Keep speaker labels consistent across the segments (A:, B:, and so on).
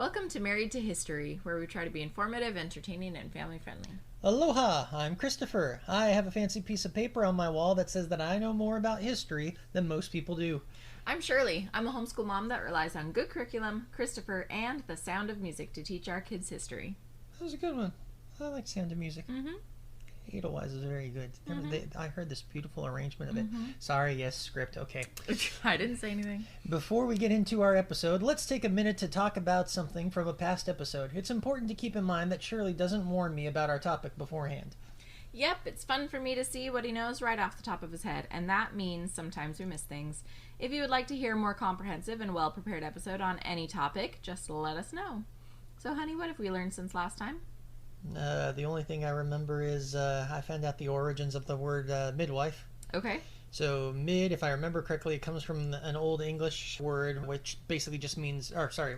A: Welcome to Married to History, where we try to be informative, entertaining, and family-friendly.
B: Aloha, I'm Christopher. I have a fancy piece of paper on my wall that says that I know more about history than most people do.
A: I'm Shirley. I'm a homeschool mom that relies on good curriculum, Christopher, and the sound of music to teach our kids history.
B: That was a good one. I like Sound of Music.
A: Mm-hmm.
B: Edelweiss is very good. I heard this beautiful arrangement of it.
A: Mm-hmm.
B: Sorry, yes, script. Okay.
A: I didn't say anything.
B: Before we get into our episode, let's take a minute to talk about something from a past episode. It's important to keep in mind that Shirley doesn't warn me about our topic beforehand.
A: Yep, it's fun for me to see what he knows right off the top of his head, and that means sometimes we miss things. If you would like to hear a more comprehensive and well-prepared episode on any topic, just let us know. So, honey, what have we learned since last time?
B: The only thing I remember is I found out the origins of the word midwife.
A: Okay.
B: So mid, if I remember correctly, it comes from an old English word, which basically just means,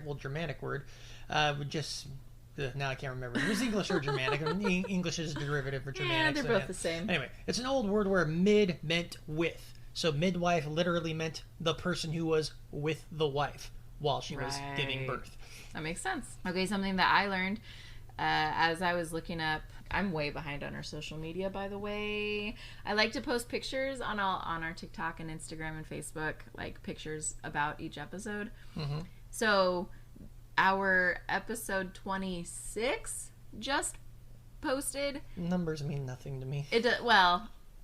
B: old Germanic word, now I can't remember. It was English or Germanic. English is a derivative for Germanic.
A: Yeah, they're both the same.
B: Anyway, it's an old word where mid meant with. So midwife literally meant the person who was with the wife while she was giving birth.
A: That makes sense. Okay, something that I learned as I was looking up, I'm way behind on our social media, by the way. I like to post pictures on our TikTok and Instagram and Facebook, like pictures about each episode.
B: Mm-hmm.
A: So our episode 26 just posted.
B: Numbers mean nothing to me.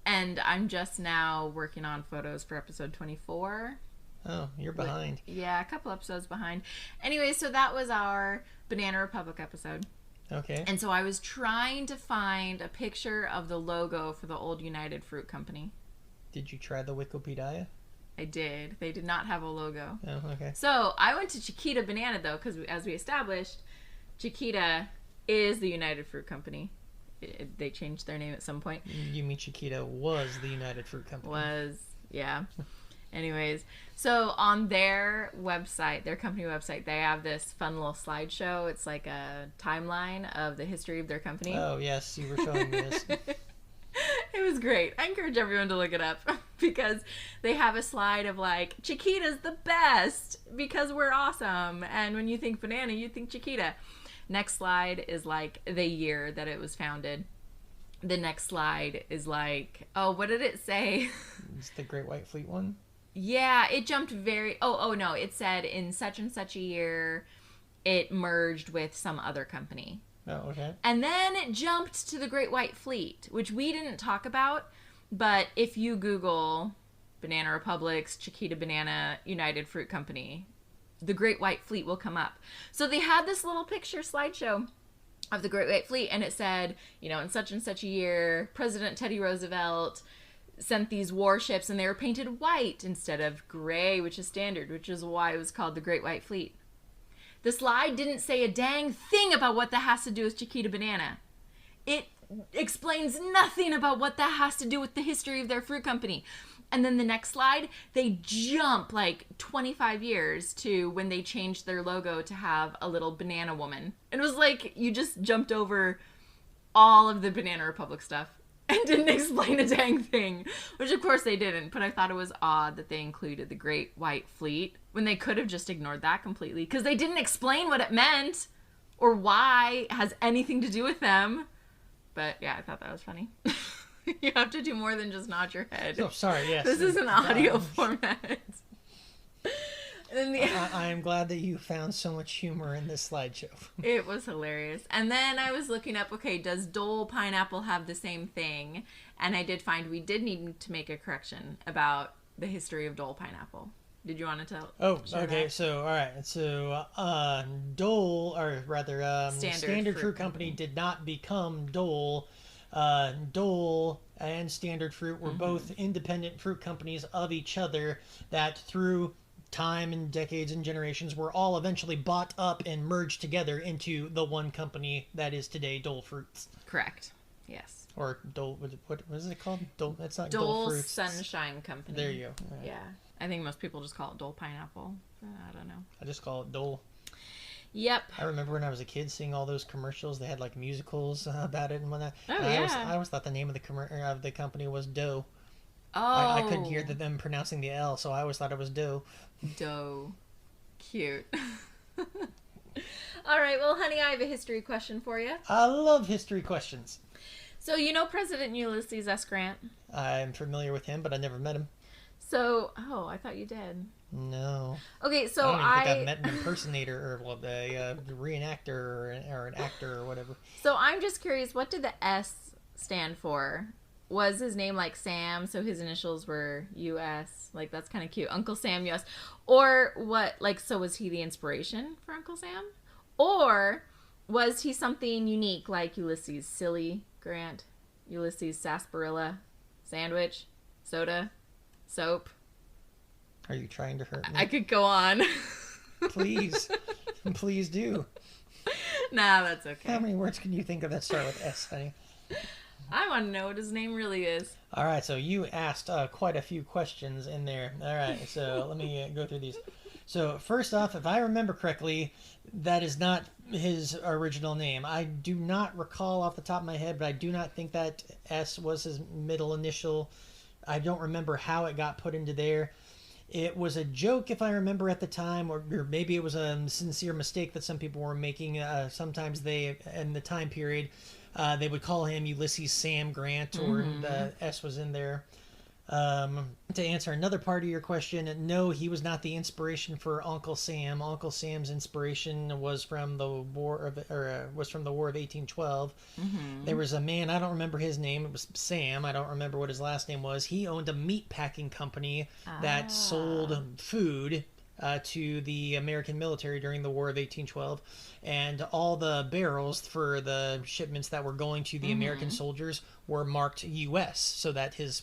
A: And I'm just now working on photos for episode 24.
B: Oh, you're behind.
A: Yeah, a couple episodes behind. Anyway, so that was our Banana Republic episode.
B: Okay.
A: And so I was trying to find a picture of the logo for the old United Fruit Company.
B: Did you try the Wikipedia?
A: I did. They did not have a logo.
B: Oh, okay.
A: So I went to Chiquita Banana, though, because as we established, Chiquita is the United Fruit Company. They changed their name at some point.
B: You mean Chiquita was the United Fruit Company?
A: Yeah. Anyways, so on their website, their company website, they have this fun little slideshow. It's like a timeline of the history of their company.
B: Oh, yes, you were showing me this.
A: It was great. I encourage everyone to look it up because they have a slide of like, Chiquita's the best because we're awesome. And when you think banana, you think Chiquita. Next slide is like the year that it was founded. The next slide is like, what did it say?
B: It's the Great White Fleet one?
A: Yeah, it jumped no, it said in such and such a year it merged with some other company.
B: Oh, okay.
A: And then it jumped to the Great White Fleet, which we didn't talk about, but if you Google Banana Republic's Chiquita Banana United Fruit Company, the Great White Fleet will come up. So they had this little picture slideshow of the Great White Fleet, and it said, in such and such a year, President Teddy Roosevelt sent these warships, and they were painted white instead of gray, which is standard, which is why it was called the Great White Fleet. The slide didn't say a dang thing about what that has to do with Chiquita Banana. It explains nothing about what that has to do with the history of their fruit company. And then the next slide, they jump like 25 years to when they changed their logo to have a little banana woman. It was like you just jumped over all of the Banana Republic stuff and didn't explain a dang thing, which of course they didn't, but I thought it was odd that they included the Great White Fleet when they could have just ignored that completely, because they didn't explain what it meant or why it has anything to do with them. But yeah, I thought that was funny. You have to do more than just nod your head.
B: Oh, sorry, yes.
A: This is an audio format. And then
B: I am glad that you found so much humor in this slideshow.
A: It was hilarious. And then I was looking up, does Dole Pineapple have the same thing? And I did find we did need to make a correction about the history of Dole Pineapple. Did you want to tell?
B: Oh, okay. That? So, all right. So, Dole, or rather, Standard Fruit Company did not become Dole. Dole and Standard Fruit were both independent fruit companies of each other that through time and decades and generations were all eventually bought up and merged together into the one company that is today Dole Fruits.
A: Correct. Yes.
B: Or Dole, what is it called? Dole, it's not
A: Dole
B: Fruits.
A: Sunshine Company.
B: There you go. Right.
A: Yeah. I think most people just call it Dole Pineapple. I don't know.
B: I just call it Dole.
A: Yep.
B: I remember when I was a kid seeing all those commercials. They had like musicals about it and whatnot.
A: Oh,
B: and
A: yeah.
B: I always thought the name of the company was Doe.
A: Oh.
B: I couldn't hear them pronouncing the L, so I always thought it was Doe.
A: Doe. Cute. All right, well, honey, I have a history question for you.
B: I love history questions.
A: So, you know President Ulysses S. Grant?
B: I'm familiar with him, but I never met him.
A: So, oh, I thought you did.
B: No.
A: Okay, so
B: I don't even think I've met an impersonator or a reenactor or an actor or whatever.
A: So I'm just curious, what did the S stand for? Was his name like Sam, so his initials were U.S.? Like, that's kind of cute. Uncle Sam, U.S. Or what, like, so was he the inspiration for Uncle Sam? Or was he something unique like Ulysses Silly Grant, Ulysses Sasparilla, Sandwich, Soda, Soap?
B: Are you trying to hurt me?
A: I could go on.
B: Please. Please do.
A: Nah, that's okay.
B: How many words can you think of that start with S, honey?
A: I want to know what his name really is.
B: All right, so you asked quite a few questions in there. All right, so let me go through these. So first off, if I remember correctly, that is not his original name. I do not recall off the top of my head, but I do not think that S was his middle initial. I don't remember how it got put into there. It was a joke, if I remember at the time, or maybe it was a sincere mistake that some people were making. Sometimes they, in the time period, they would call him Ulysses Sam Grant, or the S was in there. To answer another part of your question, no, he was not the inspiration for Uncle Sam. Uncle Sam's inspiration was from the War of 1812. There was a man, I don't remember his name. It was Sam. I don't remember what his last name was. He owned a meat packing company that sold food to the American military during the War of 1812, and all the barrels for the shipments that were going to the American soldiers were marked U.S. so that his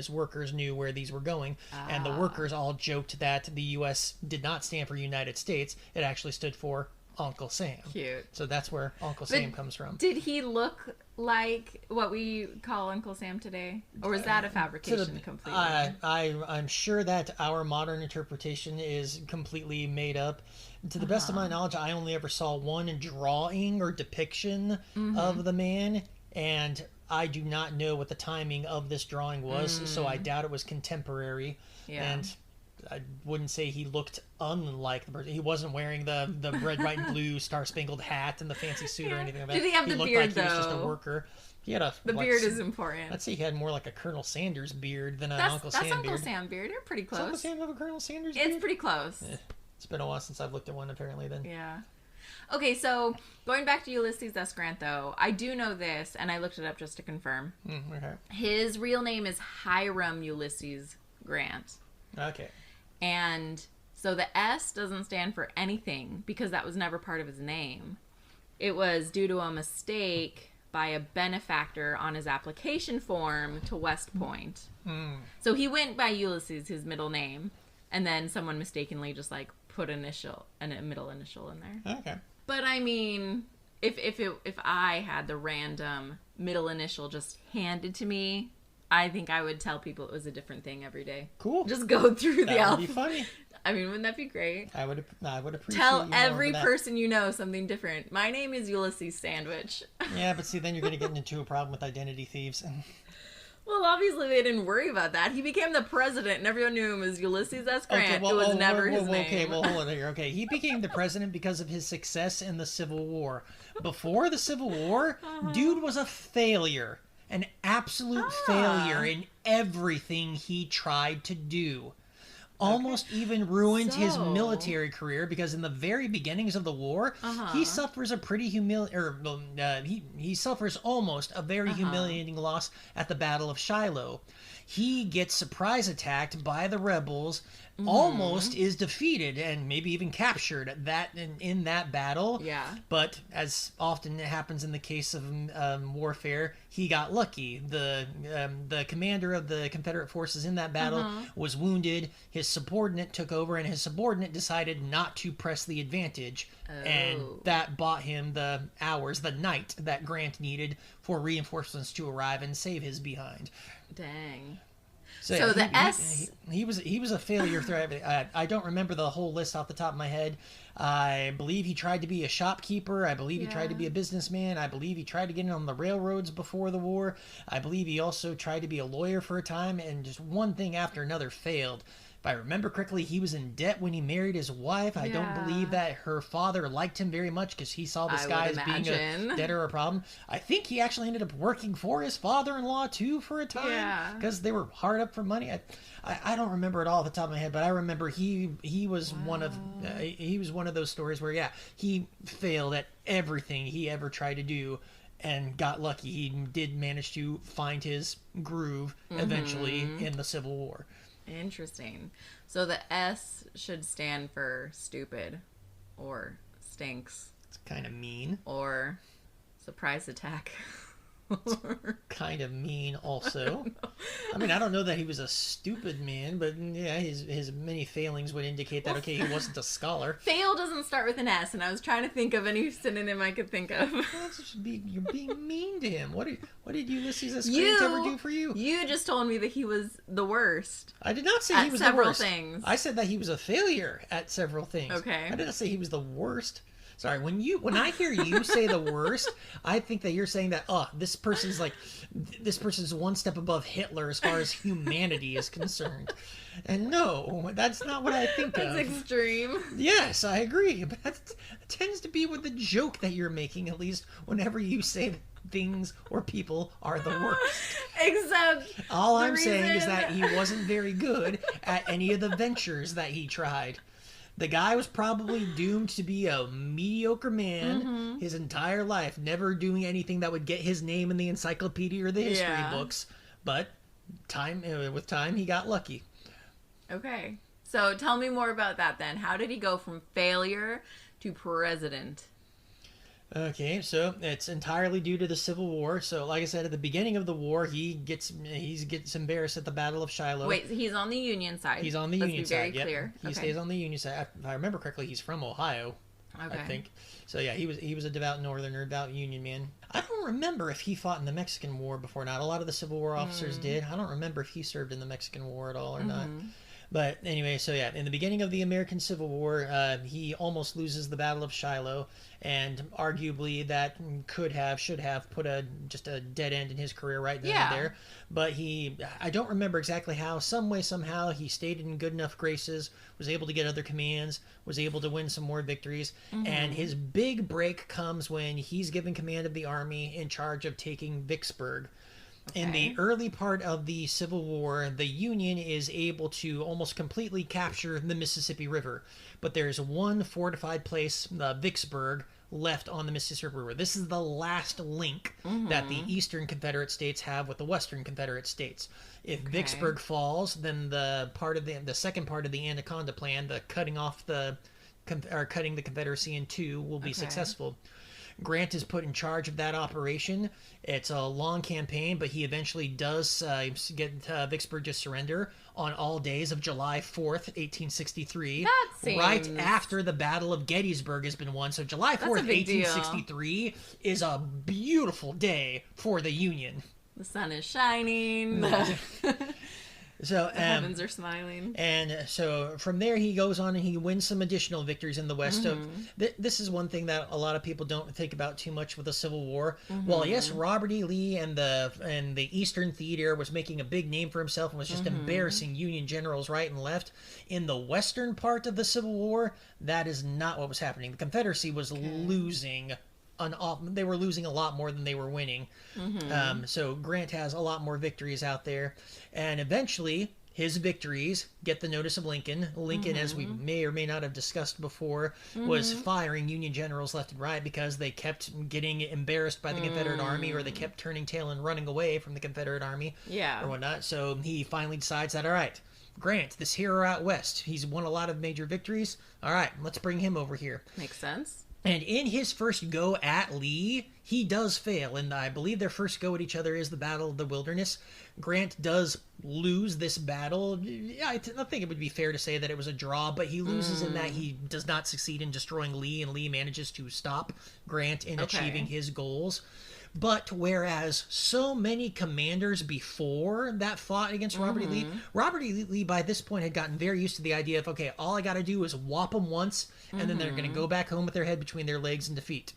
B: workers knew where these were going. And the workers all joked that the U.S. did not stand for United States. It actually stood for Uncle Sam.
A: Cute.
B: So that's where Uncle Sam comes from.
A: Did he look like what we call Uncle Sam today? Or was that a fabrication completely?
B: I'm sure that our modern interpretation is completely made up. To the best of my knowledge, I only ever saw one drawing or depiction of the man, and I do not know what the timing of this drawing was, so I doubt it was contemporary.
A: Yeah.
B: And I wouldn't say he looked unlike the person. He wasn't wearing the red, white, and blue star-spangled hat and the fancy suit or anything like that.
A: Did he have the beard,
B: though? He looked like he was just a worker. He had
A: beard is important.
B: I'd say he had more like a Colonel Sanders beard than an Uncle Sam beard.
A: That's Uncle Sam beard. They're pretty close.
B: Does Uncle Sam have a Colonel Sanders beard?
A: It's pretty close.
B: It's been a while since I've looked at one, apparently, then.
A: Yeah. Okay, so going back to Ulysses S. Grant, though, I do know this, and I looked it up just to confirm.
B: Okay.
A: His real name is Hiram Ulysses Grant.
B: Okay.
A: And so the S doesn't stand for anything because that was never part of his name. It was due to a mistake by a benefactor on his application form to West Point. So he went by Ulysses, his middle name, and then someone mistakenly just like put a middle initial in there.
B: Okay.
A: But I mean, if I had the random middle initial just handed to me, I think I would tell people it was a different thing every day.
B: Cool.
A: Just go through the alphabet.
B: That would be funny.
A: I mean, wouldn't that be great?
B: I would appreciate.
A: Tell every person you know something different. My name is Ulysses Sandwich.
B: Yeah, but see, then you're going to get into a problem with identity thieves.
A: Well, obviously they didn't worry about that. He became the president, and everyone knew him as Ulysses S. Grant. It was never his name.
B: Okay, well, hold on here. Okay, he became the president because of his success in the Civil War. Before the Civil War, dude was a failure. An absolute failure in everything he tried to do. Almost even ruined his military career because in the very beginnings of the war, he suffers a pretty he suffers almost a very humiliating loss at the Battle of Shiloh. He gets surprise attacked by the rebels, almost is defeated and maybe even captured in that battle.
A: Yeah.
B: But as often happens in the case of warfare, he got lucky. The commander of the Confederate forces in that battle was wounded. His subordinate took over, and his subordinate decided not to press the advantage. And that bought him the night that Grant needed for reinforcements to arrive and save his behind.
A: Dang.
B: So
A: yeah, the
B: S... He was a failure through everything. I don't remember the whole list off the top of my head. I believe he tried to be a shopkeeper. I believe he tried to be a businessman. I believe he tried to get in on the railroads before the war. I believe he also tried to be a lawyer for a time, and just one thing after another failed. If I remember correctly, he was in debt when he married his wife. I don't believe that her father liked him very much because he saw this guy as being a debtor or a problem. I think he actually ended up working for his father-in-law too for a time because they were hard up for money. I don't remember it all off the top of my head, but I remember he was one of those stories where he failed at everything he ever tried to do and got lucky. He did manage to find his groove eventually in the Civil War.
A: Interesting. So the S should stand for stupid or stinks.
B: It's kind of mean.
A: Or surprise attack.
B: Kind of mean also. I mean, I don't know that he was a stupid man, but yeah, his many failings would indicate that, he wasn't a scholar.
A: Fail doesn't start with an S, and I was trying to think of any synonym I could think of.
B: You're being mean to him. What did Ulysses S. Grant ever do for you?
A: You just told me that he was the worst.
B: I did not say he was the worst.
A: Things.
B: I said that he was a failure at several things.
A: Okay.
B: I didn't say he was the worst. Sorry, when I hear you say the worst, I think that you're saying that this person's one step above Hitler as far as humanity is concerned. And no, that's not what I think of.
A: That's extreme.
B: Yes, I agree, but that tends to be with the joke that you're making, at least whenever you say that things or people are the worst.
A: Except
B: all I'm saying is that he wasn't very good at any of the ventures that he tried. The guy was probably doomed to be a mediocre man his entire life, never doing anything that would get his name in the encyclopedia or the history books. But with time, he got lucky.
A: Okay. So tell me more about that then. How did he go from failure to president?
B: Okay, so it's entirely due to the Civil War. So, like I said, at the beginning of the war, he gets embarrassed at the Battle of Shiloh.
A: Wait, he's on the Union side.
B: He's on the Union side.
A: Very clear.
B: He stays on the Union side. If I remember correctly, he's from Ohio. Okay. I think. So yeah, he was a devout Northerner, devout Union man. I don't remember if he fought in the Mexican War before or not. A lot of the Civil War officers did. I don't remember if he served in the Mexican War at all or not. But anyway, so yeah, in the beginning of the American Civil War, he almost loses the Battle of Shiloh, and arguably that should have put just a dead end in his career right then and there. But I don't remember exactly how, some way, somehow, he stayed in good enough graces, was able to get other commands, was able to win some more victories, and his big break comes when he's given command of the army in charge of taking Vicksburg. Okay. In the early part of the Civil War, the Union is able to almost completely capture the Mississippi River. But there's one fortified place, Vicksburg, left on the Mississippi River. This is the last link that the Eastern Confederate States have with the Western Confederate States. If Vicksburg falls, then the second part of the Anaconda Plan, the cutting the Confederacy in two, will be successful. Grant is put in charge of that operation. It's a long campaign, but he eventually does get Vicksburg to surrender on all days of July 4th, 1863. Right after the Battle of Gettysburg has been won. So July 4th, 1863 is a beautiful day for the Union. The
A: sun is shining.
B: So
A: the heavens are smiling.
B: And so from there he goes on and he wins some additional victories in the West. So this is one thing that a lot of people don't think about too much with the Civil War. Well, yes, Robert E. Lee and the Eastern Theater was making a big name for himself and was just embarrassing Union generals right and left. In the Western part of the Civil War, that is not what was happening. The Confederacy was losing. They were losing a lot more than they were winning. So Grant has a lot more victories out there. And eventually, his victories get the notice of Lincoln. Lincoln, as we may or may not have discussed before, was firing Union generals left and right because they kept getting embarrassed by the Confederate Army, or they kept turning tail and running away from the Confederate Army or whatnot. So he finally decides that, all right, Grant, this hero out west, he's won a lot of major victories. All right, let's bring him over here.
A: Makes sense.
B: And in his first go at Lee, he does fail. And I believe their first go at each other is the Battle of the Wilderness. Grant does lose this battle. I think it would be fair to say that it was a draw, but he loses in that he does not succeed in destroying Lee, and Lee manages to stop Grant in achieving his goals. But whereas so many commanders before that fought against Robert E. Lee, Robert E. Lee by this point had gotten very used to the idea of, okay, all I got to do is whop them once, and then they're going to go back home with their head between their legs in defeat.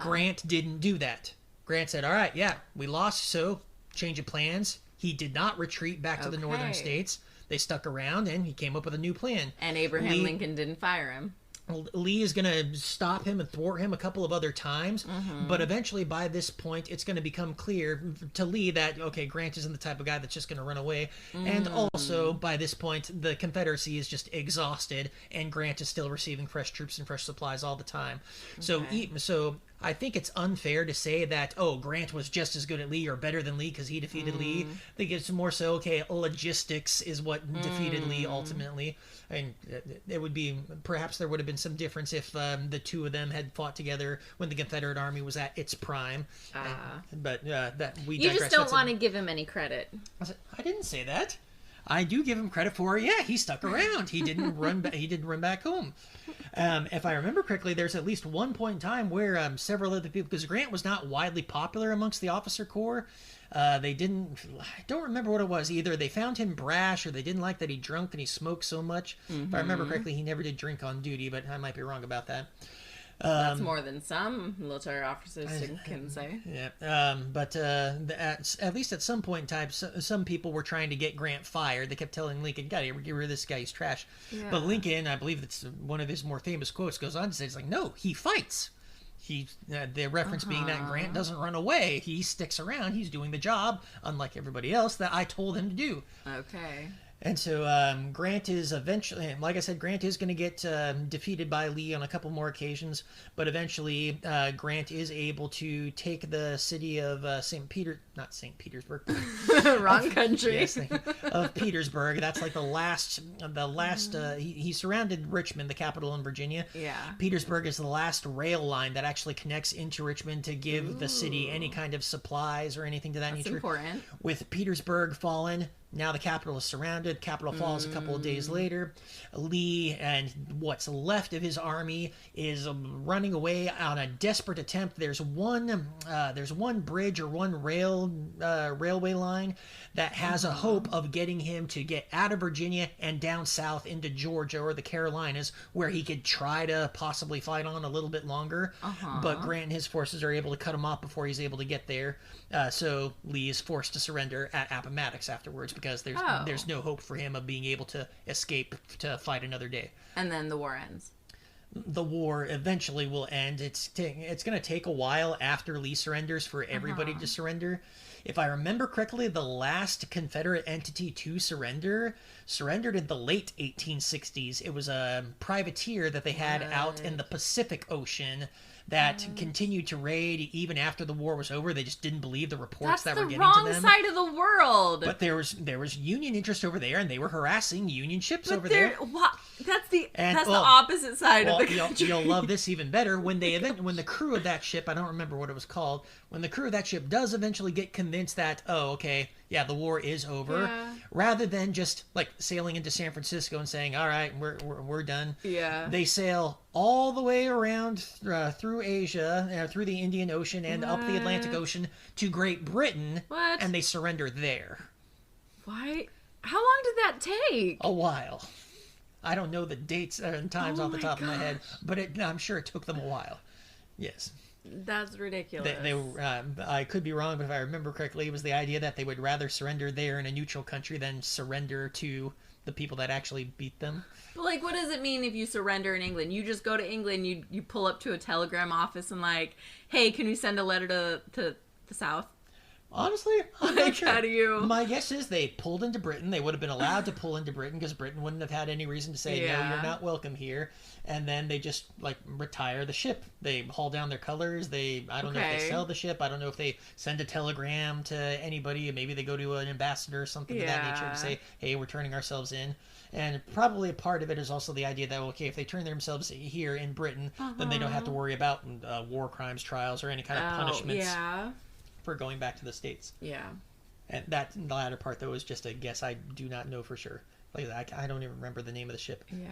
B: Grant didn't do that. Grant said, all right, yeah, we lost, so change of plans. He did not retreat back to the northern states. They stuck around, and he came up with a new plan.
A: And Abraham Lincoln didn't fire him.
B: Lee is going to stop him and thwart him a couple of other times, but eventually by this point it's going to become clear to Lee that, okay, Grant isn't the type of guy that's just going to run away, and also by this point the Confederacy is just exhausted and Grant is still receiving fresh troops and fresh supplies all the time. So I think it's unfair to say that, Grant was just as good at Lee or better than Lee because he defeated Lee. I think it's more so, logistics is what defeated Lee ultimately. And it would be, perhaps there would have been some difference if the two of them had fought together when the Confederate Army was at its prime. But that we digress.
A: You just don't want to give him any credit.
B: I didn't say that. I do give him credit for, he stuck around. He didn't run. He didn't run back home. If I remember correctly, there's at least one point in time where several other people, because Grant was not widely popular amongst the officer corps. I don't remember what it was. Either they found him brash or they didn't like that he drunk and he smoked so much. If I remember correctly, he never did drink on duty, but I might be wrong about that.
A: That's more than some military officers can say.
B: Yeah, but at least at some point in time, some people were trying to get Grant fired. They kept telling Lincoln, "Gotta get rid of this guy. He's trash." Yeah. But Lincoln, I believe it's one of his more famous quotes, goes on to say, "It's like, no, he fights." The reference being that Grant doesn't run away. He sticks around. He's doing the job, unlike everybody else, that I told him to do.
A: Okay.
B: And so Grant is eventually, like I said, Grant is going to get defeated by Lee on a couple more occasions, but eventually Grant is able to take the city of not St. Petersburg.
A: Wrong country.
B: Yes, of Petersburg. That's like the last, he surrounded Richmond, the capital in Virginia.
A: Yeah.
B: Petersburg is the last rail line that actually connects into Richmond to give the city any kind of supplies or anything to that nature. That's
A: important.
B: With Petersburg fallen, now the capital is surrounded. Capital falls a couple of days later. Lee and what's left of his army is running away on a desperate attempt. There's one bridge or one railway line that has a hope of getting him to get out of Virginia and down south into Georgia or the Carolinas, where he could try to possibly fight on a little bit longer. But Grant and his forces are able to cut him off before he's able to get there. So Lee is forced to surrender at Appomattox afterwards, because there's no hope for him of being able to escape to fight another day.
A: And then the war ends.
B: The war eventually will end. It's going to take a while after Lee surrenders for everybody to surrender. If I remember correctly, the last Confederate entity to surrendered in the late 1860s. It was a privateer that they had out in the Pacific Ocean that continued to raid even after the war was over. They just didn't believe the reports that were getting to them.
A: That's the wrong side of the world.
B: But there was Union interest over there, and they were harassing Union ships over there.
A: That's the opposite side of the country.
B: You'll love this even better. When the crew of that ship, I don't remember what it was called, when the crew of that ship does eventually get convinced that, the war is over, rather than just like sailing into San Francisco and saying, all right, we're done.
A: Yeah.
B: They sail all the way around through Asia, through the Indian Ocean and up the Atlantic Ocean to Great Britain.
A: What?
B: And they surrender there.
A: Why? How long did that take?
B: A while. I don't know the dates and times off the top of my head, but I'm sure it took them a while. Yes.
A: That's ridiculous.
B: I could be wrong, but if I remember correctly, it was the idea that they would rather surrender there in a neutral country than surrender to the people that actually beat them.
A: But like, what does it mean if you surrender in England? You just go to England, you pull up to a telegram office and like, hey, can we send a letter to the South?
B: Honestly, I'm not sure.
A: How do you...
B: My guess is they pulled into Britain. They would have been allowed to pull into Britain because Britain wouldn't have had any reason to say, no, you're not welcome here. And then they just, retire the ship. They haul down their colors. I don't know if they sell the ship. I don't know if they send a telegram to anybody. Maybe they go to an ambassador or something of that nature to say, hey, we're turning ourselves in. And probably a part of it is also the idea that, if they turn themselves here in Britain, then they don't have to worry about war crimes trials or any kind of punishments. For going back to the States.
A: Yeah.
B: And the latter part, though, is just a guess. I do not know for sure. I don't even remember the name of the ship.
A: Yeah.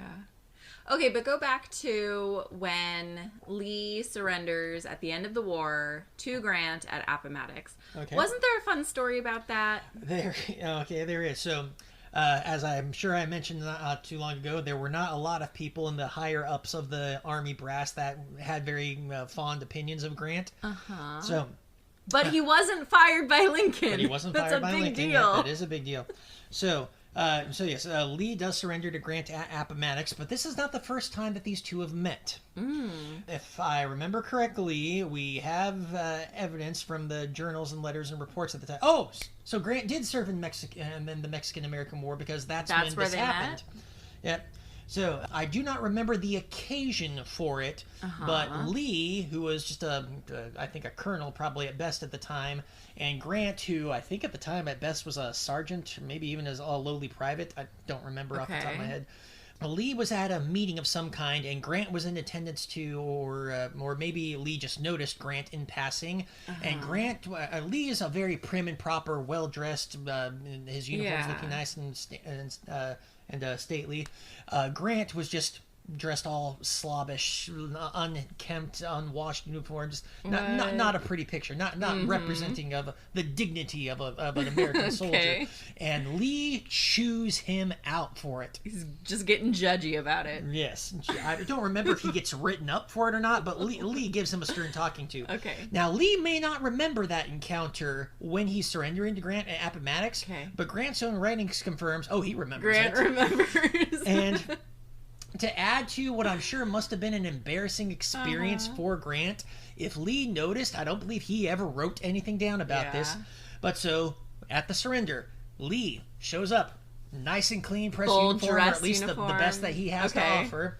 A: Okay, but go back to when Lee surrenders at the end of the war to Grant at Appomattox. Okay. Wasn't there a fun story about that?
B: There is. So, as I'm sure I mentioned not too long ago, there were not a lot of people in the higher ups of the Army brass that had very fond opinions of Grant. So...
A: But he wasn't fired by Lincoln.
B: But he wasn't fired by Lincoln.
A: That's a big deal.
B: Yeah, that is a big deal. So Yes, Lee does surrender to Grant at Appomattox, but this is not the first time that these two have met. If I remember correctly, we have evidence from the journals and letters and reports at the time. Oh, so Grant did serve in the Mexican-American War, because that's when
A: where
B: this
A: they
B: happened. Yep. So I do not remember the occasion for it, but Lee, who was just I think a colonel probably at best at the time, and Grant, who I think at the time at best was a sergeant, maybe even as a lowly private. I don't remember off the top of my head. Lee was at a meeting of some kind, and Grant was in attendance too, or maybe Lee just noticed Grant in passing. And Grant, Lee is a very prim and proper, well dressed. His uniform's looking nice and stately. Grant was just dressed all slobbish, unkempt, unwashed uniforms. Not a pretty picture. Not representing of the dignity of an American soldier. And Lee chews him out for it.
A: He's just getting judgy about it.
B: Yes. I don't remember if he gets written up for it or not, but Lee gives him a stern talking to.
A: Okay.
B: Now, Lee may not remember that encounter when he's surrendering to Grant at Appomattox, but Grant's own writings confirms, he remembers it.
A: Grant remembers.
B: And to add to what I'm sure must have been an embarrassing experience for Grant, if Lee noticed, I don't believe he ever wrote anything down about this, but so at the surrender, Lee shows up, nice and clean, press uniform, or at least the best that he has to offer.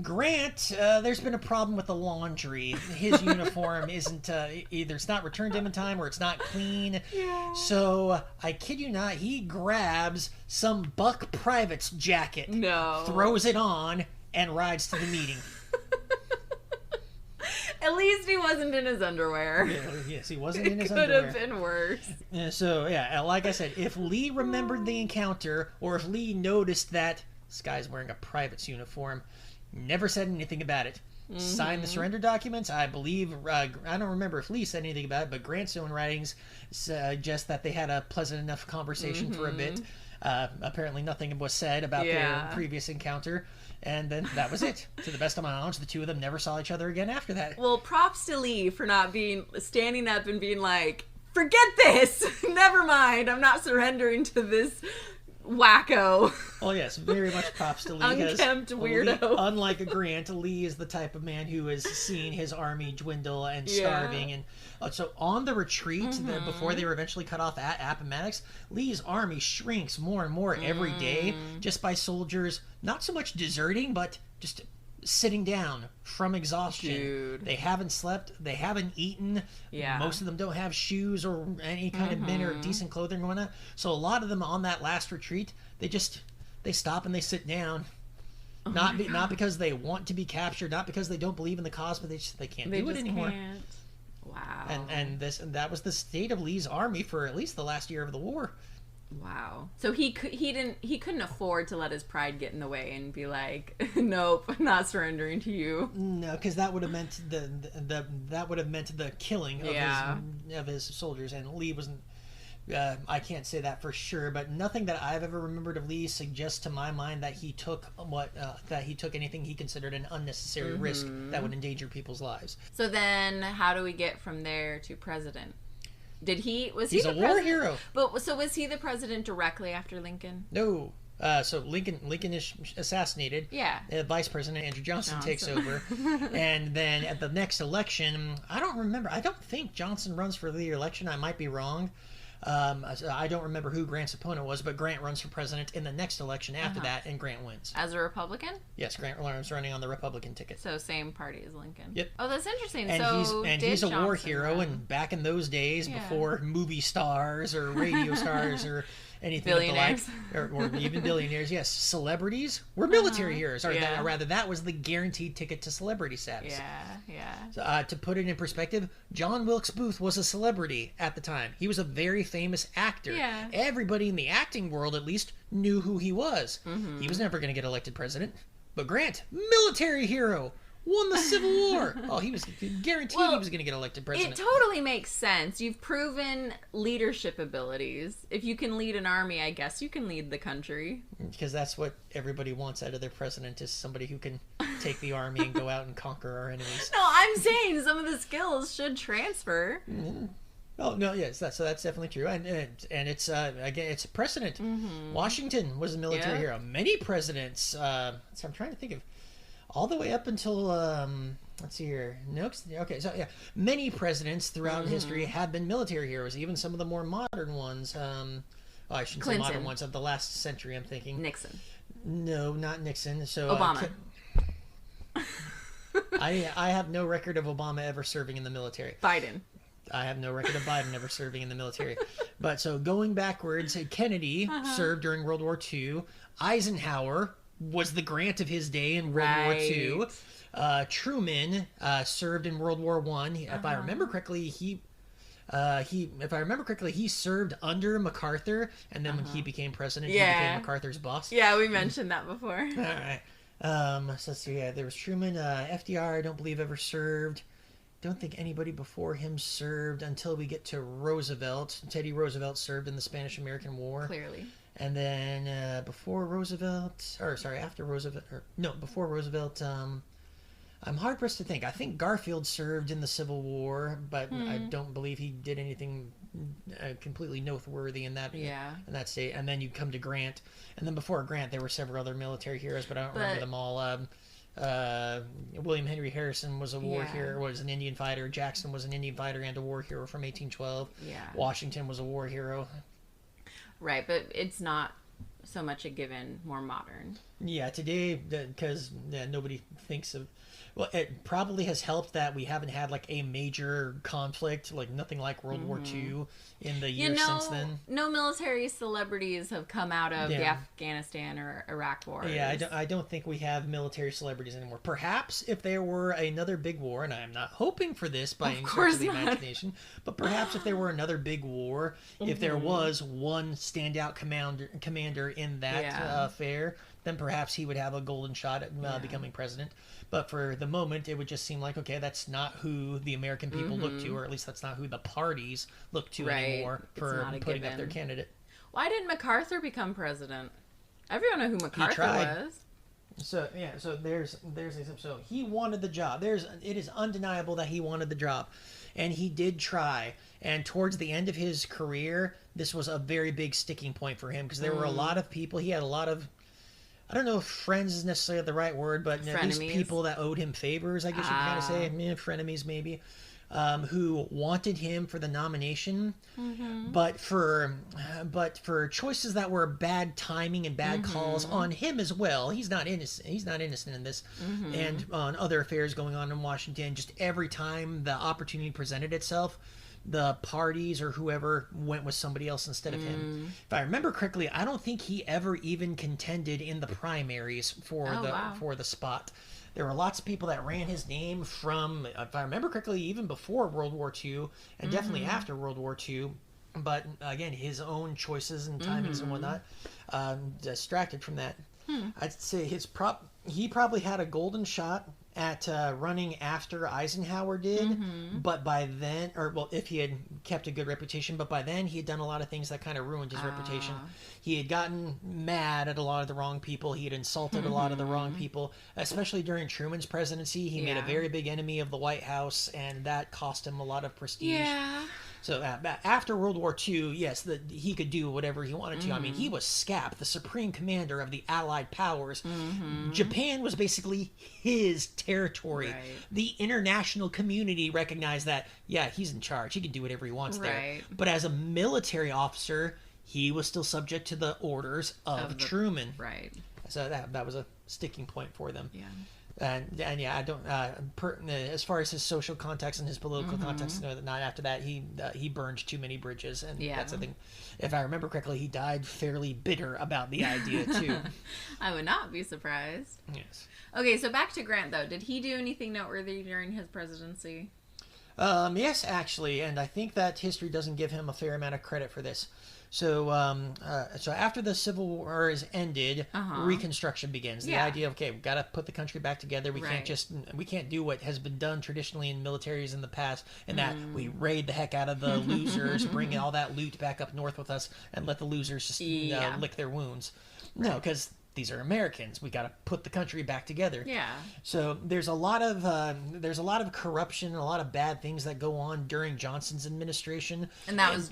B: Grant, there's been a problem with the laundry. His uniform isn't, either it's not returned to him in time or it's not clean. So, I kid you not, he grabs some buck private's jacket, throws it on, and rides to the meeting.
A: At least he wasn't in his underwear.
B: Yes, he wasn't in his underwear.
A: It could have been worse.
B: So, like I said, if Lee remembered the encounter, or if Lee noticed that this guy's wearing a private's uniform, never said anything about it. Signed the surrender documents. I believe, I don't remember if Lee said anything about it, but Grant's own writings suggest that they had a pleasant enough conversation for a bit. Apparently nothing was said about their previous encounter. And then that was it. To the best of my knowledge, the two of them never saw each other again after that.
A: Well, props to Lee for not standing up and being like, forget this! Never mind, I'm not surrendering to this wacko.
B: Well, yes, very much props to Lee.
A: Unkempt weirdo.
B: Lee, unlike a Grant, Lee is the type of man who has seen his army dwindle and starving. And so on the retreat, before they were eventually cut off at Appomattox, Lee's army shrinks more and more every day, just by soldiers not so much deserting, but just sitting down from exhaustion.
A: Dude.
B: They haven't slept, they haven't eaten. Most of them don't have shoes or any kind of mint or decent clothing going on. So a lot of them on that last retreat, they stop and they sit down. Not because they want to be captured, not because they don't believe in the cause, but they can't do it anymore.
A: Can't. Wow.
B: And that was the state of Lee's army for at least the last year of the war.
A: Wow. So he couldn't afford to let his pride get in the way and be like, nope, I'm not surrendering to you.
B: No, because that would have meant the killing of his soldiers, and Lee wasn't. I can't say that for sure, but nothing that I've ever remembered of Lee suggests to my mind that he took anything he considered an unnecessary risk that would endanger people's lives.
A: So then, how do we get from there to president?
B: He's a war hero.
A: But so was he the president directly after Lincoln?
B: No. So Lincoln is assassinated.
A: Yeah.
B: Vice President Andrew Johnson takes over. And then at the next election, I don't remember. I don't think Johnson runs for the election. I might be wrong. I don't remember who Grant's opponent was, but Grant runs for president in the next election after that, and Grant wins.
A: As a Republican?
B: Yes, Grant was running on the Republican ticket.
A: So same party as Lincoln.
B: Yep.
A: Oh, that's interesting.
B: And he's a war hero, and back in those days, before movie stars or radio stars or anything like, or even billionaires, yes, celebrities were military heroes. Or rather, that was the guaranteed ticket to celebrity status. So, to put it in perspective, John Wilkes Booth was a celebrity at the time. He was a very famous actor. Everybody in the acting world, at least, knew who he was. He was never going to get elected president. But Grant, military hero, won the Civil War. He was guaranteed he was going to get elected president.
A: It totally makes sense. You've proven leadership abilities. If you can lead an army, I guess you can lead the country.
B: Because that's what everybody wants out of their president, is somebody who can take the army and go out and conquer our enemies.
A: No, I'm saying some of the skills should transfer.
B: Oh no, yes, so that's definitely true, and it's again it's a precedent. Washington was a military hero. Many presidents. So I'm trying to think of all the way up until let's see here. No, okay, so yeah, many presidents throughout history have been military heroes. Even some of the more modern ones. I shouldn't say modern ones of the last century. I'm thinking
A: Nixon.
B: No, not Nixon. So
A: Obama.
B: I have no record of Obama ever serving in the military.
A: Biden.
B: I have no record of Biden ever serving in the military. But so going backwards, Kennedy served during World War II. Eisenhower was the Grant of his day in World War II. Truman served in World War I. If I remember correctly, he served under MacArthur, and then when he became president, he became MacArthur's boss.
A: Yeah, we mentioned that before.
B: All right. So yeah, there was Truman. FDR, I don't believe ever served. Don't think anybody before him served until we get to Roosevelt. Teddy Roosevelt served in the Spanish-American War.
A: Clearly.
B: And then after Roosevelt, before Roosevelt, I'm hard-pressed to think. I think Garfield served in the Civil War, but I don't believe he did anything completely noteworthy in that state. And then you come to Grant. And then before Grant, there were several other military heroes, but I don't remember them all. William Henry Harrison was a war hero, was an Indian fighter. Jackson was an Indian fighter and a war hero from 1812.
A: Yeah.
B: Washington was a war hero.
A: Right, but it's not so much a given more modern.
B: Yeah, today, because nobody thinks of... Well, it probably has helped that we haven't had like a major conflict, like nothing like World War II in the years since then.
A: No military celebrities have come out of the Afghanistan or Iraq wars.
B: Yeah, I don't think we have military celebrities anymore. Perhaps if there were another big war, and I am not hoping for this by any stretch of the imagination, but perhaps if there were another big war, if there was one standout commander in that affair, then perhaps he would have a golden shot at becoming president. But for the moment, it would just seem like, okay, that's not who the American people look to, or at least that's not who the parties look to anymore for putting up their candidate.
A: Why did MacArthur become president? Everyone know who MacArthur was.
B: So so he wanted the job. It is undeniable that he wanted the job, and he did try. And towards the end of his career, this was a very big sticking point for him because there were a lot of people. He had a lot of, I don't know if friends is necessarily the right word, but at least people that owed him favors, I guess you can kind of say. Frenemies maybe, who wanted him for the nomination, but for choices that were bad timing and bad calls on him as well. He's not innocent. He's not innocent in this, and on other affairs going on in Washington. Just every time the opportunity presented itself, the parties or whoever went with somebody else instead of him. If I remember correctly, I don't think he ever even contended in the primaries for the spot. There were lots of people that ran his name from, if I remember correctly, even before World War II and definitely after World War II. But again, his own choices and timings and whatnot distracted from that. I'd say he probably had a golden shot at running after Eisenhower did, but by then, if he had kept a good reputation, but by then he had done a lot of things that kind of ruined his reputation. He had gotten mad at a lot of the wrong people. He had insulted a lot of the wrong people, especially during Truman's presidency. He made a very big enemy of the White House, and that cost him a lot of prestige. Yeah. So after World War II, yes, he could do whatever he wanted to. I mean, he was SCAP, the supreme commander of the Allied powers. Japan was basically his territory. Right. The international community recognized that, he's in charge. He can do whatever he wants there. But as a military officer, he was still subject to the orders of Truman. Right. So that was a sticking point for them. Yeah. And I don't. As far as his social context and his political context, not after that, he burned too many bridges, and that's the thing. If I remember correctly, he died fairly bitter about the idea too.
A: I would not be surprised.
B: Yes.
A: Okay, so back to Grant though. Did he do anything noteworthy during his presidency?
B: Yes, actually, and I think that history doesn't give him a fair amount of credit for this. So, so after the Civil War is ended, Reconstruction begins. The idea of, we've got to put the country back together. We can't do what has been done traditionally in militaries in the past, and that we raid the heck out of the losers, bring all that loot back up north with us, and let the losers just lick their wounds. No, because these are Americans. We got to put the country back together.
A: Yeah.
B: So there's a lot of corruption, a lot of bad things that go on during Johnson's administration.
A: And that was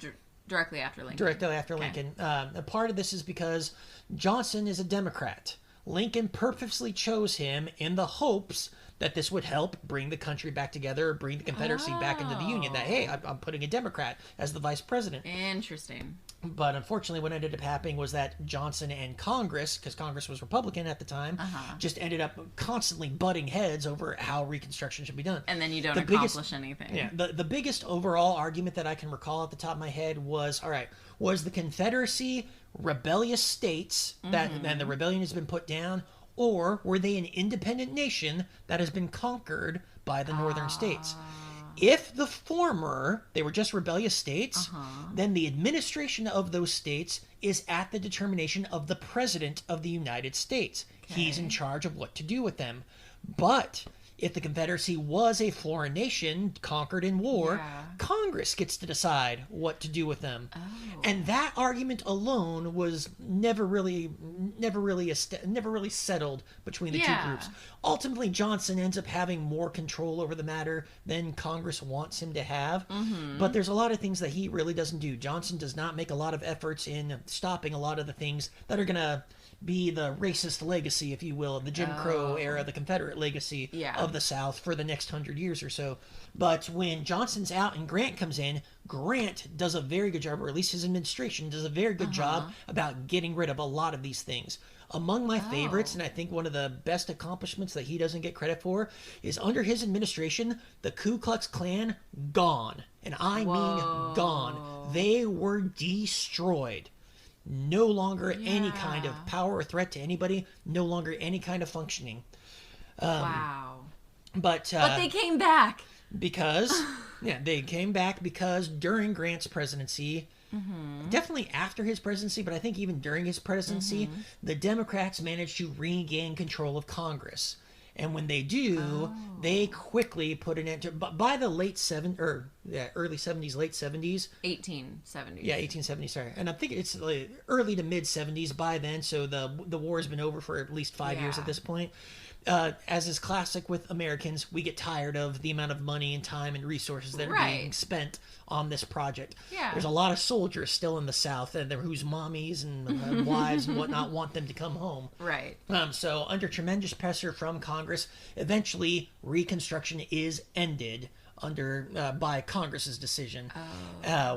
A: directly after Lincoln.
B: Directly after Lincoln. A part of this is because Johnson is a Democrat. Lincoln purposely chose him in the hopes that this would help bring the country back together, or bring the Confederacy back into the Union. That, hey, I'm putting a Democrat as the vice president.
A: Interesting.
B: But unfortunately, what ended up happening was that Johnson and Congress, because Congress was Republican at the time, just ended up constantly butting heads over how Reconstruction should be done.
A: And then you don't accomplish anything.
B: Yeah, the biggest overall argument that I can recall at the top of my head was, all right, was the Confederacy rebellious states that and the rebellion has been put down, or were they an independent nation that has been conquered by the northern states? If the former, they were just rebellious states, then the administration of those states is at the determination of the President of the United States. Okay. He's in charge of what to do with them. But if the Confederacy was a foreign nation conquered in war, Congress gets to decide what to do with them. And that argument alone was never really settled between the two groups. Ultimately, Johnson ends up having more control over the matter than Congress wants him to have. But there's a lot of things that he really doesn't do. Johnson does not make a lot of efforts in stopping a lot of the things that are going to be the racist legacy, if you will, of the Jim Crow era, the Confederate legacy of the South for the next 100 years or so. But when Johnson's out and Grant comes in, Grant does a very good job, or at least his administration does a very good job about getting rid of a lot of these things. Among my favorites, and I think one of the best accomplishments that he doesn't get credit for, is under his administration, the Ku Klux Klan gone. And I mean gone. They were destroyed. No longer any kind of power or threat to anybody. No longer any kind of functioning. But
A: they came back.
B: Because, they came back because during Grant's presidency, definitely after his presidency, but I think even during his presidency, the Democrats managed to regain control of Congress. And when they do, they quickly put an end to. But by the early 70s, late 70s,
A: 1870s.
B: Yeah, 1870. Sorry, and I think it's early to mid 70s by then. So the war has been over for at least 5 years at this point. As is classic with Americans, we get tired of the amount of money and time and resources that are being spent on this project. There's a lot of soldiers still in the South and whose mommies and wives and whatnot want them to come home. So under tremendous pressure from Congress, eventually Reconstruction is ended by Congress's decision.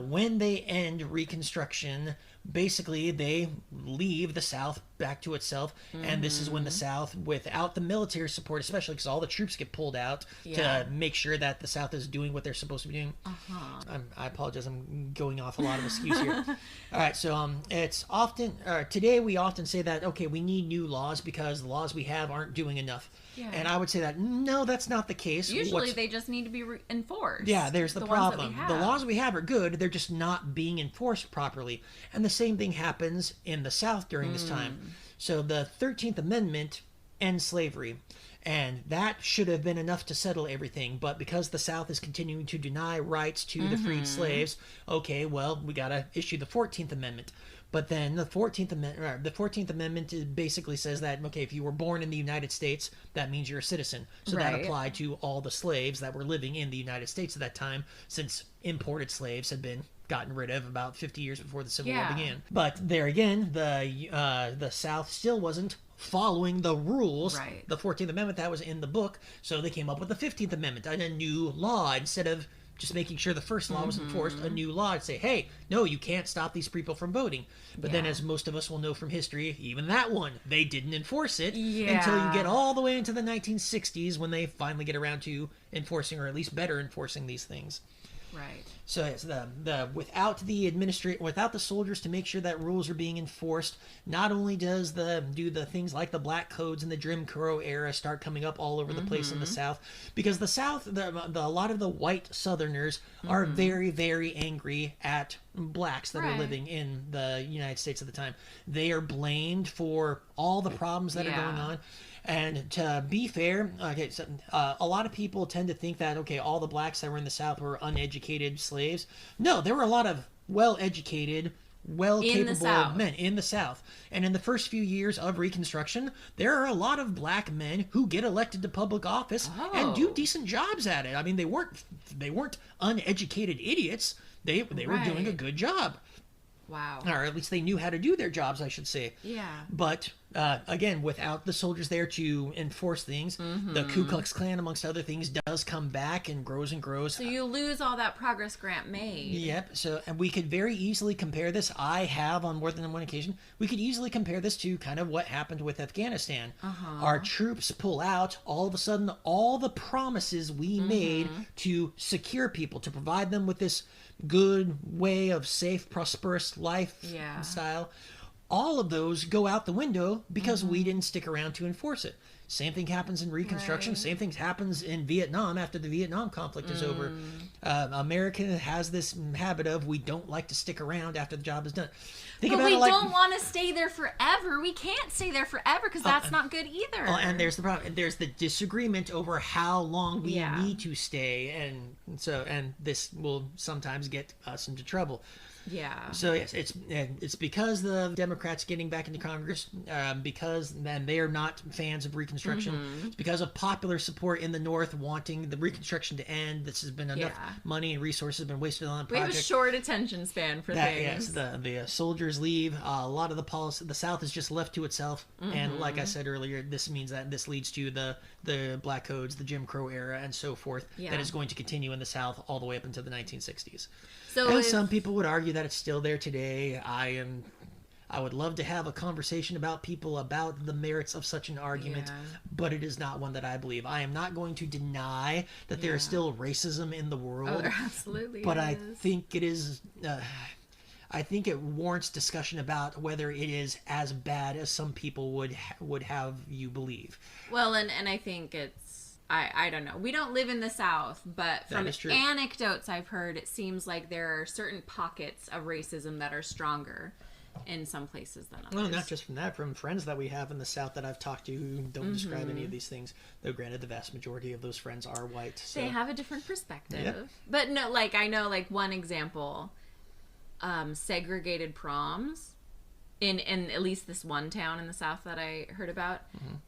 B: When they end Reconstruction, basically they leave the South back to itself, and this is when the South, without the military support, especially because all the troops get pulled out to make sure that the South is doing what they're supposed to be doing. I apologize, I'm going off a lot of excuse here. All right, so it's often today we often say that we need new laws because the laws we have aren't doing enough. And I would say that no, that's not the case.
A: Usually they just need to be enforced.
B: There's the problem. The laws we have are good, they're just not being enforced properly. And the same thing happens in the South during this time. So the 13th Amendment ends slavery. And that should have been enough to settle everything. But because the South is continuing to deny rights to the freed slaves, we got to issue the 14th Amendment. But then the 14th Amendment basically says that, if you were born in the United States, that means you're a citizen. So that applied to all the slaves that were living in the United States at that time, since imported slaves had been gotten rid of about 50 years before the Civil War began. But there again, the South still wasn't following the rules, the 14th Amendment that was in the book, so they came up with the 15th Amendment, and a new law. Instead of just making sure the first law was enforced, a new law would say, hey, no, you can't stop these people from voting. But then, as most of us will know from history, even that one, they didn't enforce it until you get all the way into the 1960s when they finally get around to enforcing, or at least better enforcing, these things. So it's without the soldiers to make sure that rules are being enforced, not only does the things like the Black Codes and the Jim Crow era start coming up all over the place in the South, because the South, a lot of the white Southerners are very, very angry at blacks that are living in the United States at the time. They are blamed for all the problems that are going on. And to be fair, a lot of people tend to think that, all the blacks that were in the South were uneducated slaves. No, there were a lot of well-educated capable men in the South. And in the first few years of Reconstruction, there are a lot of black men who get elected to public office and do decent jobs at it. I mean, they weren't uneducated idiots. They were doing a good job.
A: Wow.
B: Or at least they knew how to do their jobs, I should say.
A: Yeah.
B: But, again, without the soldiers there to enforce things, the Ku Klux Klan, amongst other things, does come back and grows and grows.
A: So you lose all that progress Grant made.
B: Yep. So, and we could very easily compare this. I have on more than one occasion. We could easily compare this to kind of what happened with Afghanistan. Our troops pull out. All of a sudden, all the promises we made to secure people, to provide them with this good way of safe, prosperous lifestyle, all of those go out the window because we didn't stick around to enforce it. Same thing happens in Reconstruction. Right. Same thing happens in Vietnam after the Vietnam conflict is over. America has this habit of we don't like to stick around after the job is done.
A: But we don't want to stay there forever. We can't stay there forever because that's not good either.
B: And there's the problem. There's the disagreement over how long we need to stay, and this will sometimes get us into trouble.
A: Yeah.
B: So yes, it's because the Democrats getting back into Congress, because then they are not fans of Reconstruction. It's because of popular support in the North wanting the Reconstruction to end. This has been enough money and resources been wasted on the project.
A: We have a short attention span for things.
B: Yes, the soldiers leave. A lot of the South is just left to itself. And like I said earlier, this means that this leads to the Black Codes, the Jim Crow era, and so forth. That is going to continue in the South all the way up into the 1960s. And some people would argue that it's still there today. I would love to have a conversation about the merits of such an argument, but it is not one that I believe. I am not going to deny that there is still racism in the world.
A: Oh, there absolutely
B: but
A: is.
B: I think it is. I think it warrants discussion about whether it is as bad as some people would have you believe.
A: Well, and I think it's. I don't know. We don't live in the South, but from anecdotes I've heard, it seems like there are certain pockets of racism that are stronger in some places than others.
B: Well, not just from that, from friends that we have in the South that I've talked to who don't describe any of these things. Though granted, the vast majority of those friends are white. So.
A: They have a different perspective. But no, like I know like one example, segregated proms. In at least this one town in the South that I heard about,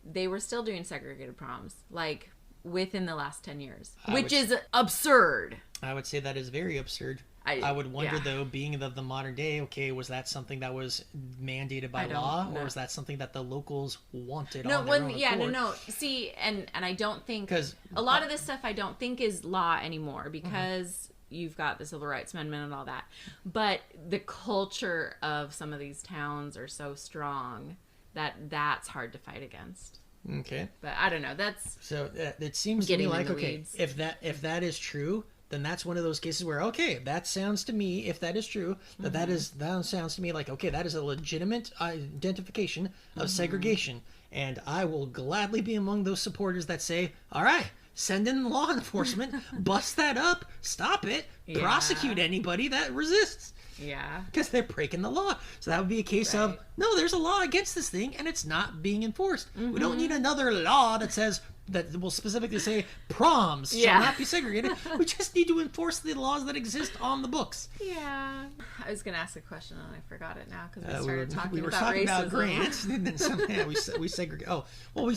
A: they were still doing segregated proms. Like within the last 10 years, which is absurd.
B: I would say that is very absurd. I would wonder, though, being of the modern day, okay, was that something that was mandated by law, or was that something that the locals wanted on their own accord?
A: No. See, and I don't think... Because a lot of this stuff I don't think is law anymore, because you've got the Civil Rights Amendment and all that. But the culture of some of these towns are so strong that's hard to fight against.
B: Okay.
A: But I don't know. That's
B: so it seems to me like if that is true, then that's one of those cases where that sounds to me, if that is true, that sounds to me like that is a legitimate identification of segregation, and I will gladly be among those supporters that say, all right, send in law enforcement, bust that up, stop it, prosecute anybody that resists.
A: Yeah.
B: Because they're breaking the law. So that would be a case of, no, there's a law against this thing, and it's not being enforced. We don't need another law that says, that will specifically say proms shall not be segregated. We just need to enforce the laws that exist on the books.
A: Yeah. I was going to ask a question, and I forgot it now, because we started talking about racism.
B: About grants, and then somehow we segregate. Oh, well,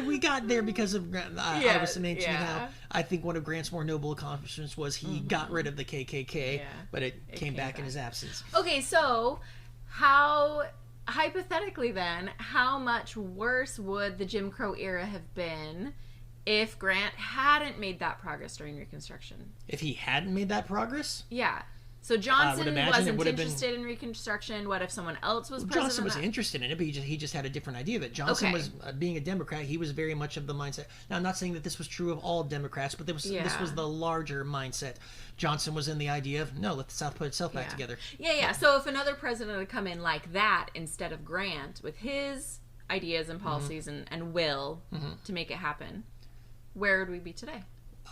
B: we got there because of I was mentioning how I think one of Grant's more noble accomplishments was he got rid of the KKK, but it came back in his absence.
A: Okay, so how... Hypothetically then, how much worse would the Jim Crow era have been if Grant hadn't made that progress during Reconstruction?
B: If he hadn't made that progress?
A: Yeah. So Johnson wasn't interested in Reconstruction. What if someone else was president?
B: Johnson was interested in it, but he just had a different idea of it. Johnson was, being a Democrat, he was very much of the mindset. Now, I'm not saying that this was true of all Democrats, but this was the larger mindset. Johnson was in the idea of, no, let the South put itself back together.
A: Yeah. So if another president had come in like that instead of Grant, with his ideas and policies and will to make it happen, where would we be today?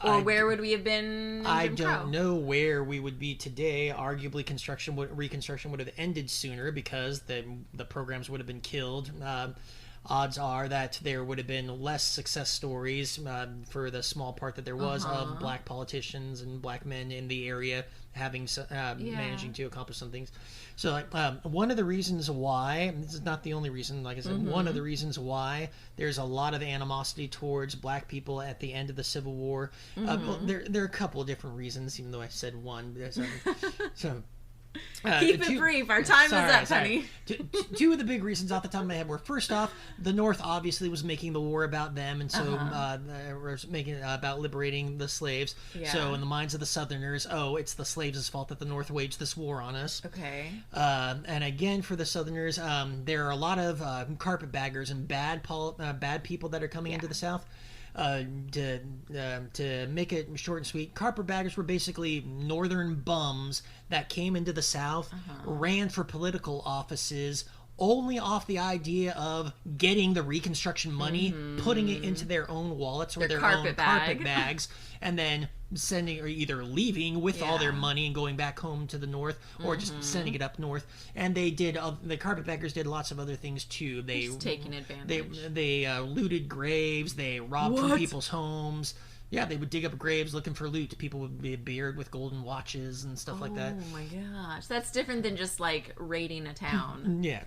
A: Or where would we have been?
B: I don't know where we would be today. Arguably, Reconstruction would have ended sooner because the programs would have been killed. odds are that there would have been less success stories for the small part that there was of black politicians and black men in the area having managing to accomplish some things. So one of the reasons why, this is not the only reason, like I said, one of the reasons why there's a lot of animosity towards black people at the end of the Civil War, well, there are a couple of different reasons, even though I said one. So
A: keep it brief. Our time is up, honey.
B: Two of the big reasons off the top of my head were, first off, the North obviously was making the war about them, and so was making it about liberating the slaves. Yeah. So in the minds of the Southerners, it's the slaves' fault that the North waged this war on us.
A: Okay.
B: And again, for the Southerners, there are a lot of carpetbaggers and bad people that are coming into the South. To make it short and sweet, carpetbaggers were basically northern bums that came into the South, ran for political offices only off the idea of getting the Reconstruction money, putting it into their own wallets or their own carpet bags, and then sending, or either leaving with all their money and going back home to the North, or just sending it up north. And they did, the carpetbaggers did lots of other things too. They
A: just taking advantage.
B: They looted graves. They robbed from people's homes. Yeah, they would dig up graves looking for loot. People would be beard with golden watches and stuff like that.
A: Oh my gosh, that's different than just like raiding a town.
B: Yeah.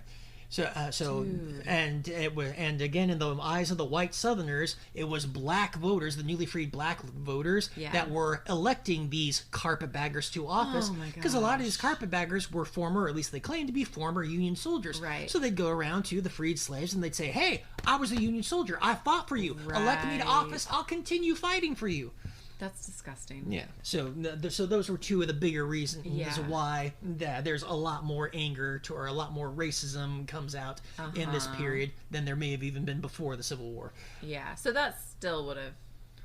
B: And again, in the eyes of the white Southerners, it was black voters, the newly freed black voters, that were electing these carpetbaggers to office. Because a lot of these carpetbaggers were former, or at least they claimed to be former, Union soldiers.
A: Right.
B: So they'd go around to the freed slaves and they'd say, "Hey, I was a Union soldier. I fought for you. Elect me to office. I'll continue fighting for you."
A: That's disgusting.
B: Yeah. So those were two of the bigger reasons why there's a lot more anger or a lot more racism comes out in this period than there may have even been before the Civil War.
A: Yeah. So that still would have.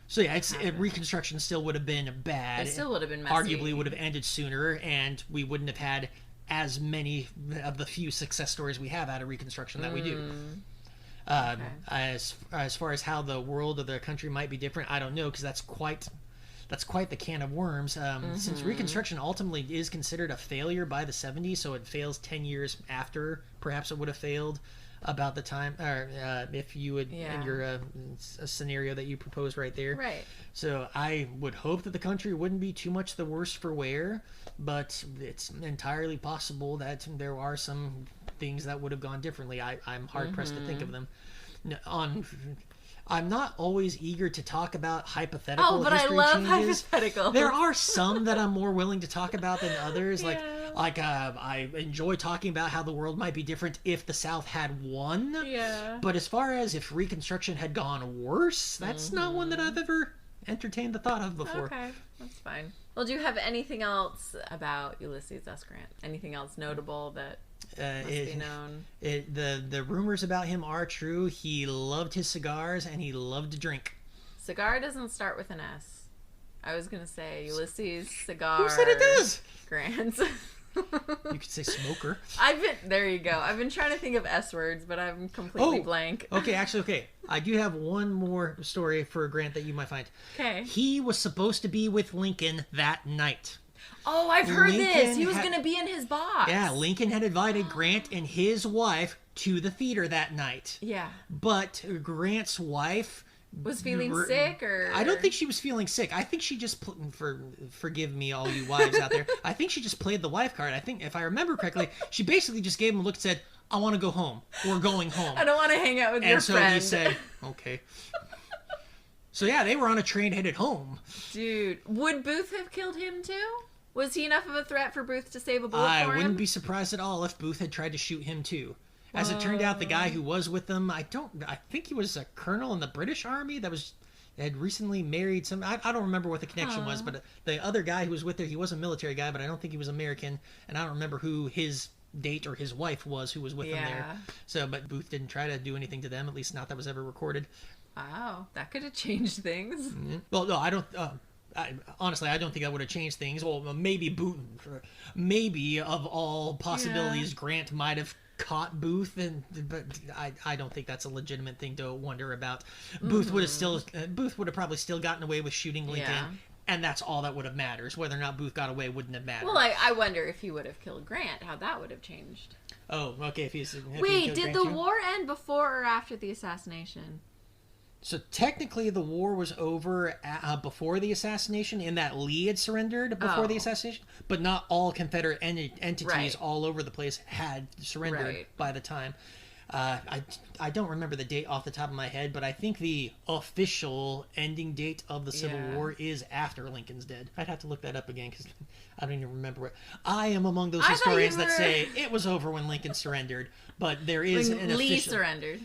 B: So yeah, Reconstruction still would have been bad.
A: It still would have been messy.
B: Arguably would have ended sooner, and we wouldn't have had as many of the few success stories we have out of Reconstruction that we do. As far as how the world or the country might be different, I don't know, because that's quite the can of worms. Since Reconstruction ultimately is considered a failure by the 70s, so it fails 10 years after perhaps it would have failed about the time, or if you would, in your a scenario that you proposed right there.
A: Right. So
B: I would hope that the country wouldn't be too much the worse for wear, but it's entirely possible that there are some things that would have gone differently. I'm hard pressed to think of them. I'm not always eager to talk about hypothetical history changes.
A: Hypotheticals.
B: There are some that I'm more willing to talk about than others. I enjoy talking about how the world might be different if the South had won.
A: Yeah.
B: But as far as if Reconstruction had gone worse, that's not one that I've ever entertained the thought of before.
A: Okay, that's fine. Well, do you have anything else about Ulysses S. Grant? Anything else notable that must be known?
B: The rumors about him are true. He loved his cigars and he loved to drink.
A: Cigar doesn't start with an S. I was going to say Ulysses Cigar.
B: Who said it does?
A: Grant.
B: You could say smoker.
A: There you go. I've been trying to think of S words, but I'm completely blank.
B: Okay. I do have one more story for Grant that you might find.
A: Okay.
B: He was supposed to be with Lincoln that night.
A: Oh, I've heard this. He was going to be in his box.
B: Yeah, Lincoln had invited Grant and his wife to the theater that night.
A: Yeah.
B: But Grant's wife
A: was feeling sick, or
B: I don't think she was feeling sick. I think she just forgive me, all you wives out there. I think she just played the wife card. I think if I remember correctly, she basically just gave him a look and said, "I want to go home. We're going home.
A: I don't want to hang out with your friend."
B: And so he said, "Okay." So yeah, they were on a train headed home.
A: Dude, would Booth have killed him too? Was he enough of a threat for Booth to save a bullet for him?
B: I wouldn't be surprised at all if Booth had tried to shoot him too. As it turned out, the guy who was with them, I think he was a colonel in the British Army that had recently married some, I don't remember what the connection was, but the other guy who was with her, he was a military guy, but I don't think he was American, and I don't remember who his date or his wife was who was with him there. So, but Booth didn't try to do anything to them, at least not that was ever recorded.
A: Wow, that could have changed things.
B: Mm-hmm. Well, no, I don't... honestly, I don't think that would have changed things. Well, maybe of all possibilities, Grant might have caught Booth, but I don't think that's a legitimate thing to wonder about. Booth would have probably still gotten away with shooting Lincoln, and that's all that would have mattered. Whether or not Booth got away wouldn't have mattered.
A: Well, I wonder if he would have killed Grant, how that would have changed.
B: Oh, okay. If he
A: Wait,
B: killed
A: did
B: Grant
A: the
B: too.
A: war end before or after the assassination?
B: So technically, the war was over before the assassination, in that Lee had surrendered before the assassination, but not all Confederate entities all over the place had surrendered by the time. I don't remember the date off the top of my head, but I think the official ending date of the Civil War is after Lincoln's dead. I'd have to look that up again because I don't even remember what. I am among those historians that say it was over when Lincoln surrendered, but there is an
A: Lee
B: official...
A: surrendered.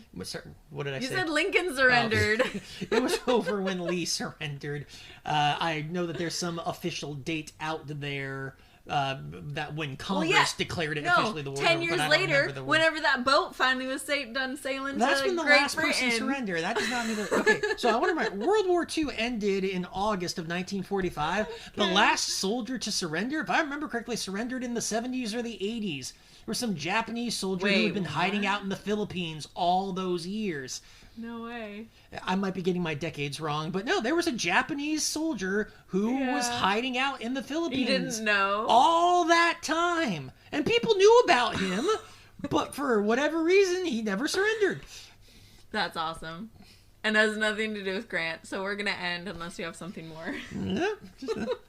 B: What did I say?
A: You said Lincoln surrendered.
B: Oh. It was over when Lee surrendered. I know that there's some official date out there. That when Congress declared it officially the war.
A: 10 years later, whenever that boat finally was done sailing
B: that's
A: to
B: when the
A: Great
B: last
A: Britain.
B: person surrendered. That does not mean that... Okay, so I want to remember, World War II ended in August of 1945. Okay. The last soldier to surrender, if I remember correctly, surrendered in the 70s or the 80s. There was some Japanese soldier who had been hiding out in the Philippines all those years.
A: No way.
B: I might be getting my decades wrong, but no, there was a Japanese soldier who was hiding out in the Philippines.
A: He didn't know.
B: All that time. And people knew about him, but for whatever reason, he never surrendered.
A: That's awesome. And has nothing to do with Grant, so we're going to end unless you have something more.
B: No,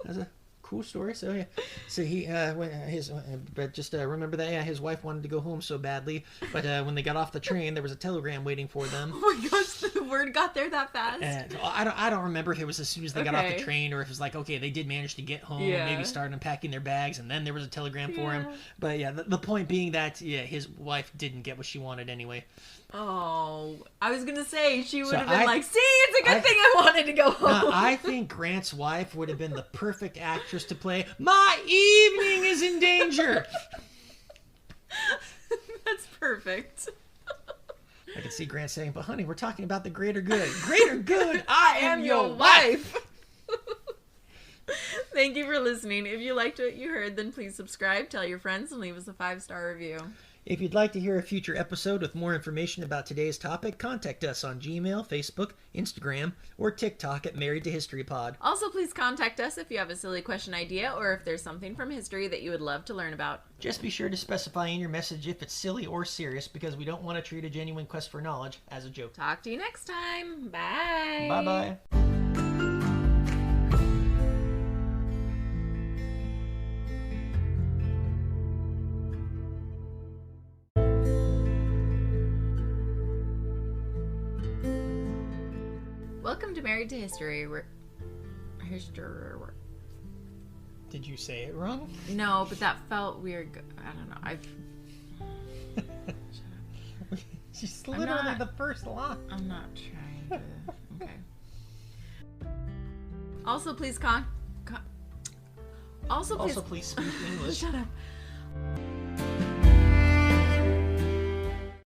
B: that's a cool story. So yeah, so he but just remember that his wife wanted to go home so badly, but when they got off the train, there was a telegram waiting for them.
A: Oh my gosh, the word got there that fast.
B: And I don't remember if it was as soon as they got off the train or if it was like, okay, they did manage to get home, maybe started unpacking their bags, and then there was a telegram for him. But yeah, the point being that his wife didn't get what she wanted anyway.
A: Oh, I was gonna say she would have been like, "See, it's a good thing I wanted to go home."
B: I think Grant's wife would have been the perfect actress to play "My evening is in danger."
A: That's perfect.
B: I can see Grant saying, "But honey, we're talking about the greater good. Greater good. I am your wife."
A: Thank you for listening. If you liked what you heard, then please subscribe, tell your friends, and leave us a 5-star review.
B: If you'd like to hear a future episode with more information about today's topic, contact us on Gmail, Facebook, Instagram, or TikTok at Married to History Pod.
A: Also, please contact us if you have a silly question idea or if there's something from history that you would love to learn about.
B: Just be sure to specify in your message if it's silly or serious, because we don't want to treat a genuine quest for knowledge as a joke.
A: Talk to you next time. Bye.
B: Bye-bye.
A: Welcome to Married to History.
B: Did you say it wrong?
A: No, but that felt weird. I don't know. Shut up.
B: She's literally the first line.
A: I'm not trying to. Okay. Also, please please
B: please speak English.
A: Shut up.